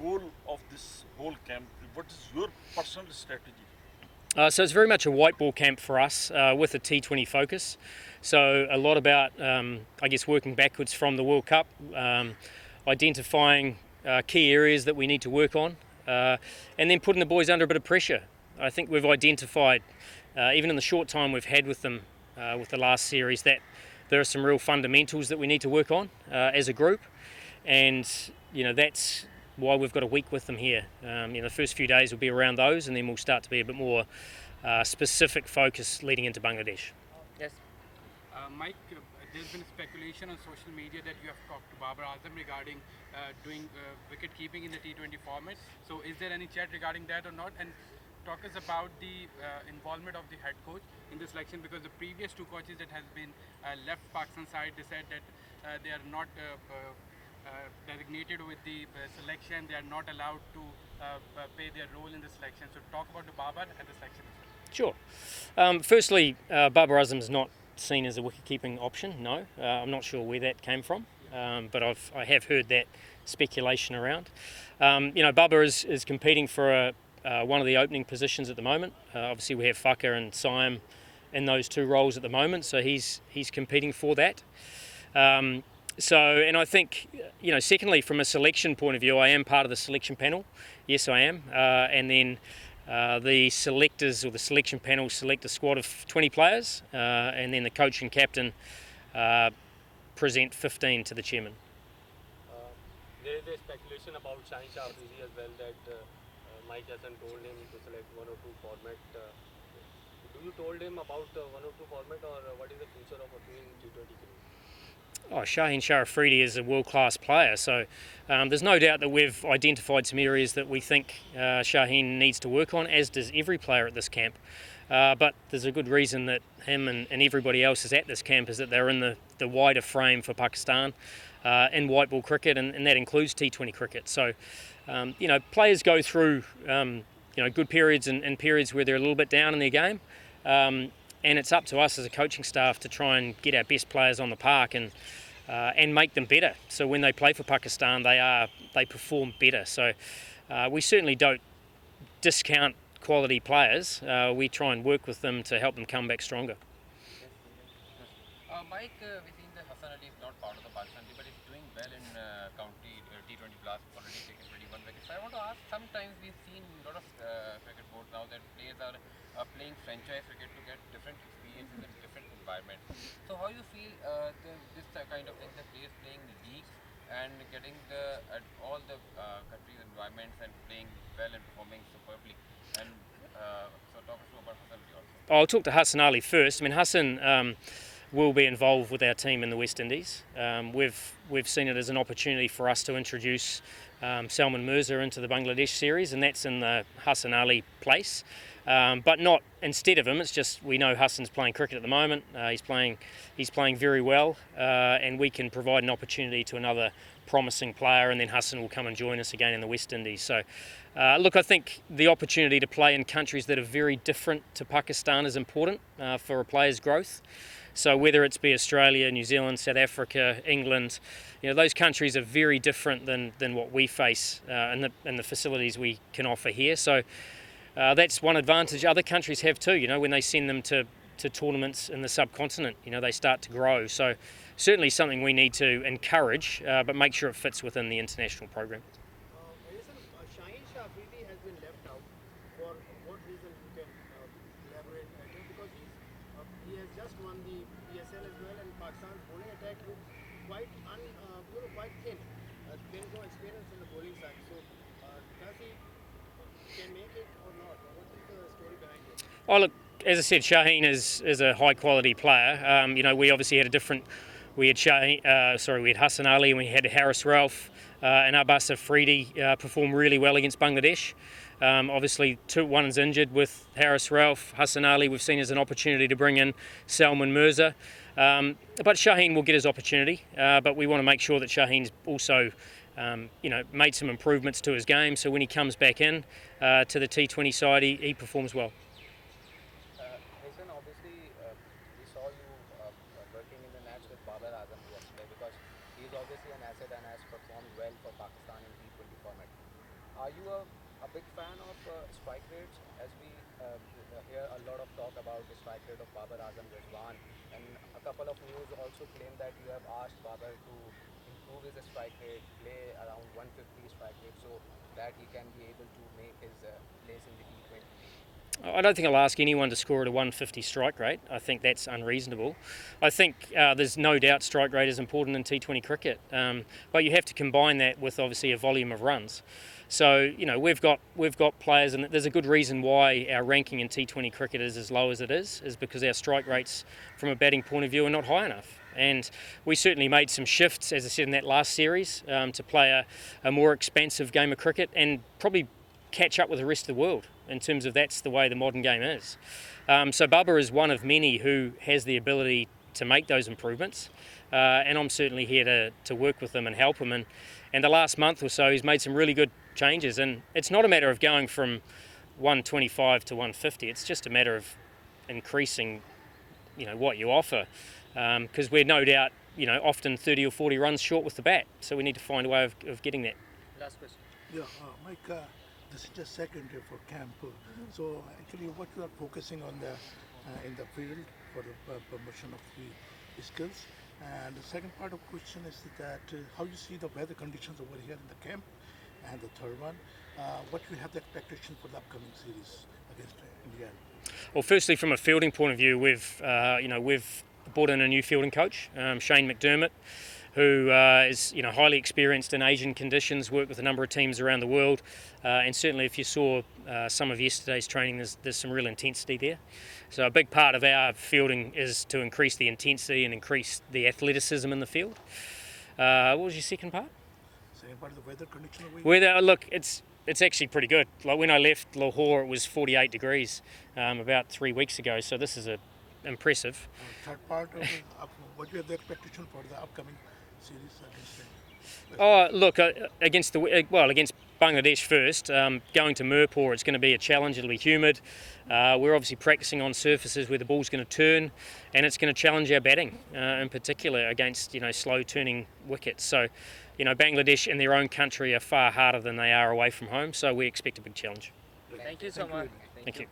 goal of this whole camp? What is your personal strategy? So it's very much a white ball camp for us with a T20 focus. So a lot about, I guess, working backwards from the World Cup, identifying key areas that we need to work on, and then putting the boys under a bit of pressure. I think we've identified, even in the short time we've had with them with the last series, that there are some real fundamentals that we need to work on as a group, and that's why we've got a week with them here. The first few days will be around those, and then we'll start to be a bit more specific focus leading into Bangladesh. Yes. Mike, there's been speculation on social media that you have talked to Babar Azam regarding doing wicket keeping in the T20 format. So is there any chat regarding that or not? And talk us about the involvement of the head coach in the selection, because the previous two coaches that has been left Pakistan side, they said that they are not designated with the selection. They are not allowed to play their role in the selection. So talk about the Babar and the selection as well. Sure. Firstly, Babar Azam is not seen as a wicket-keeping option. No, I'm not sure where that came from, but I have heard that speculation around. Babar is competing for one of the opening positions at the moment. Obviously, we have Faka and Siam in those two roles at the moment, so he's competing for that. And I think, secondly, from a selection point of view, I am part of the selection panel. Yes, I am. And then the selectors or the selection panel select a squad of 20 players, and then the coach and captain present 15 to the chairman. There is a speculation about Shaheen Shah Afridi as well, that Mike hasn't told him to select one or two format. Do you told him about one or two format, or what is the future of doing T20 cricket? Shaheen Shah Afridi is a world-class player, so there's no doubt that we've identified some areas that we think Shaheen needs to work on, as does every player at this camp. But there's a good reason that him and everybody else is at this camp, is that they're in the wider frame for Pakistan in white ball cricket, and that includes T20 cricket. So, players go through good periods and periods where they're a little bit down in their game. And it's up to us as a coaching staff to try and get our best players on the park and make them better. So when they play for Pakistan, they perform better. So we certainly don't discount quality players. We try and work with them to help them come back stronger. Mike, we've seen that Hassan Ali is not part of the Pakistan team, but he's doing well in county T20 plus, already taken 21 wickets. So I want to ask, sometimes we've seen a lot of cricket boards now that players are playing franchise cricket to get different experiences in different environments. So how you feel this kind of thing, the players playing leagues and getting all the countries' environments and playing well and performing superbly? And so talk to us about Hassan Ali also. I'll talk to Hassan Ali first. I mean, Hassan will be involved with our team in the West Indies. We've seen it as an opportunity for us to introduce Salman Mirza into the Bangladesh series, and that's in the Hassan Ali place. But not instead of him. It's just we know Hassan's playing cricket at the moment. He's playing very well, and we can provide an opportunity to another promising player, and then Hassan will come and join us again in the West Indies. So, look, I think the opportunity to play in countries that are very different to Pakistan is important for a player's growth. So whether it's be Australia, New Zealand, South Africa, England, those countries are very different than what we face in the facilities we can offer here. So that's one advantage other countries have too. When they send them to tournaments in the subcontinent, they start to grow. So certainly something we need to encourage, but make sure it fits within the international program. Shaheen Shah Afridi has been left out. For what reason you can elaborate? Because he has just won the PSL as well, and Pakistan's bowling attack looks quite thin. There's no experience in the bowling side. So does he can make it or not? What is the story behind it? Oh, look, as I said, Shaheen is a high quality player. We obviously had we had Hassan Ali, and we had Harris Ralph and Abbas Afridi perform really well against Bangladesh. Obviously, one's injured with Harris Ralph. Hassan Ali we've seen as an opportunity to bring in Salman Mirza. But Shaheen will get his opportunity. But we want to make sure that Shaheen's also made some improvements to his game. So when he comes back in to the T20 side, he performs well. Hesson, obviously, we saw you working in the match with Babar Azam yesterday, because he's obviously an asset and has performed well for Pakistan in T20 format. are you a big fan of strike rates? As we hear a lot of talk about the strike rate of Babar Azam Rizwan, and a couple of news also claim that you have asked Babar to improve his strike rate, play around 150 strike rate, so that he can be able to make his place in the T20 team. I don't think I'll ask anyone to score at a 150 strike rate. I think that's unreasonable. I think there's no doubt strike rate is important in T20 cricket, but you have to combine that with obviously a volume of runs. So we've got players, and there's a good reason why our ranking in T20 cricket is as low as it is because our strike rates from a batting point of view are not high enough. And we certainly made some shifts, as I said in that last series, to play a more expansive game of cricket and probably catch up with the rest of the world in terms of that's the way the modern game is. So Bubba is one of many who has the ability to make those improvements, and I'm certainly here to work with him and help him. And the last month or so he's made some really good changes, and it's not a matter of going from 125 to 150, it's just a matter of increasing what you offer, because we're no doubt often 30 or 40 runs short with the bat, so we need to find a way of getting that. Last question. Yeah, Mike, this is just secondary for camp. So actually what you are focusing on in the field for the promotion of the skills. And the second part of the question is that how you see the weather conditions over here in the camp. And the third one, what you have the expectation for the upcoming series against India? Well, firstly, from a fielding point of view, we've brought in a new fielding coach, Shane McDermott, who is highly experienced in Asian conditions, worked with a number of teams around the world, and certainly if you saw some of yesterday's training, there's some real intensity there. So a big part of our fielding is to increase the intensity and increase the athleticism in the field. What was your second part? Second part of the weather condition over here? Weather, look, it's actually pretty good. Like when I left Lahore, it was 48 degrees about 3 weeks ago, so this is impressive. Third part of what you have the expectation for the upcoming series against India? Oh, look, against Bangladesh first. Going to Mirpur, it's going to be a challenge. It'll be humid. We're obviously practicing on surfaces where the ball's going to turn, and it's going to challenge our batting, in particular against slow turning wickets. So, Bangladesh in their own country are far harder than they are away from home. So we expect a big challenge. Thank you so much. Thank you.